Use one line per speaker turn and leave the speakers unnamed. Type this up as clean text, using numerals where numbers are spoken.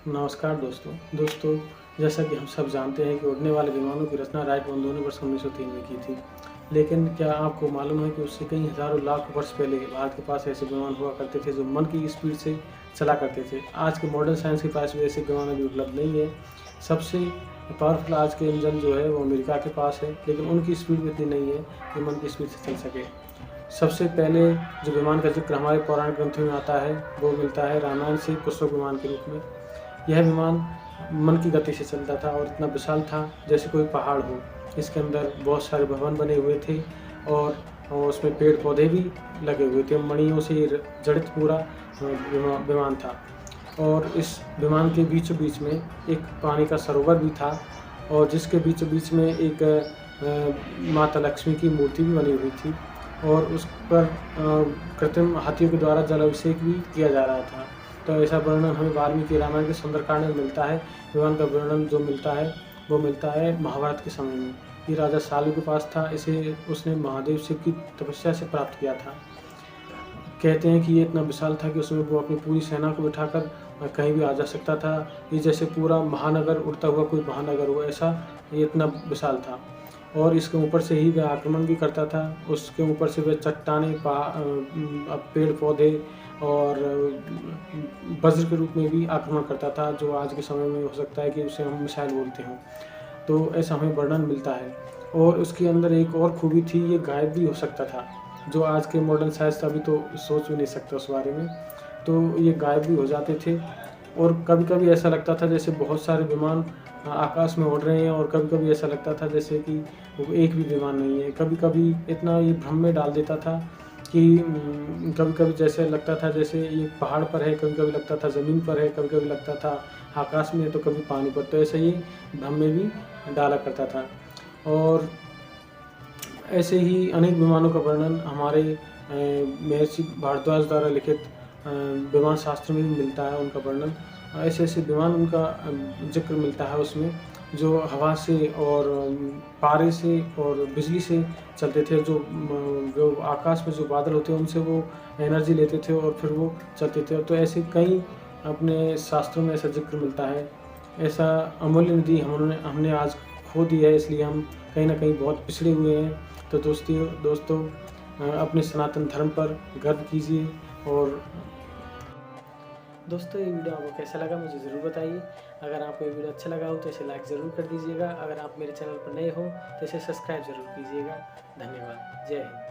नमस्कार दोस्तों, जैसा कि हम सब जानते हैं कि उड़ने वाले विमानों की रचना राइट बंधुओं ने वर्ष 1903 में की थी। लेकिन क्या आपको मालूम है कि उससे कई हज़ारों लाख वर्ष पहले भारत के पास ऐसे विमान हुआ करते थे जो मन की स्पीड से चला करते थे। आज के मॉडर्न साइंस के पास भी ऐसे विमान अभी उपलब्ध नहीं है। सबसे पावरफुल आज के इंजन जो है वो अमेरिका के पास है, लेकिन उनकी स्पीड भी इतनी नहीं है कि मन की स्पीड से चल सके। सबसे पहले जो विमान का ज़िक्र हमारे पौराणिक ग्रंथों में आता है, वो मिलता है रामायण से कुशोक विमान के रूप में। यह विमान मन की गति से चलता था और इतना विशाल था जैसे कोई पहाड़ हो। इसके अंदर बहुत सारे भवन बने हुए थे और उसमें पेड़-पौधे भी लगे हुए थे। मणियों से जड़ित पूरा विमान था और इस विमान के बीचों-बीच में एक पानी का सरोवर भी था और जिसके बीचों-बीच में एक माता लक्ष्मी की मूर्ति भी बनी हुई थी और उस पर कृत्रिम हाथियों के द्वारा जलाभिषेक भी किया जा रहा था। तो ऐसा वर्णन हमें वाल्मीकि रामायण के सुंदरकांड में मिलता है। विमान का वर्णन जो मिलता है, वो मिलता है महाभारत के समय में। ये राजा सालू के पास था, इसे उसने महादेव शिव की तपस्या से प्राप्त किया था। कहते हैं कि ये इतना विशाल था कि उसमें वो अपनी पूरी सेना को बिठाकर कहीं भी आ जा सकता था। ये जैसे पूरा महानगर उड़ता हुआ कोई महानगर हो, ऐसा ये इतना विशाल था। और इसके ऊपर से ही वह आक्रमण भी करता था। उसके ऊपर से वह चट्टानें, पेड़-पौधे और वज्र के रूप में भी आक्रमण करता था, जो आज के समय में हो सकता है कि उसे हम मिसाइल बोलते हों। तो ऐसा हमें वर्णन मिलता है और उसके अंदर एक और खूबी थी, ये गायब भी हो सकता था, जो आज के मॉडर्न साइंस अभी तो सोच भी नहीं सकता उस बारे में। तो ये गायब भी हो जाते थे और कभी-कभी ऐसा लगता था जैसे बहुत सारे विमान आकाश में उड़ रहे हैं और कभी-कभी ऐसा लगता था जैसे कि वो एक भी विमान नहीं है। कभी-कभी इतना ये भ्रम में डाल देता था कि कभी-कभी जैसे लगता था जैसे ये पहाड़ पर है, कभी-कभी लगता था ज़मीन पर है, कभी-कभी लगता था आकाश में है तो कभी पानी पर। तो ऐसे ही भ्रम में भी डाला करता था और ऐसे ही अनेक विमानों का वर्णन हमारे महर्षि भारद्वाज द्वारा लिखित विमान शास्त्र में भी मिलता है उनका वर्णन। ऐसे-ऐसे विमान उनका ज़िक्र मिलता है उसमें जो हवा से और पारे से और बिजली से चलते थे। जो आकाश में जो बादल होते हैं उनसे वो एनर्जी लेते थे और फिर वो चलते थे। तो ऐसे कई अपने शास्त्रों में ऐसा ज़िक्र मिलता है। ऐसा अमूल्य निधि हमने आज खो दी है, इसलिए हम कहीं न कहीं बहुत पिछड़े हुए हैं। तो दोस्तों अपने सनातन धर्म पर गर्व कीजिए और दोस्तों ये वीडियो आपको कैसा लगा मुझे ज़रूर बताइए। अगर आपको ये वीडियो अच्छा लगा हो तो इसे लाइक ज़रूर कर दीजिएगा। अगर आप मेरे चैनल पर नए हो तो इसे सब्सक्राइब ज़रूर कीजिएगा। धन्यवाद। जय हिंद।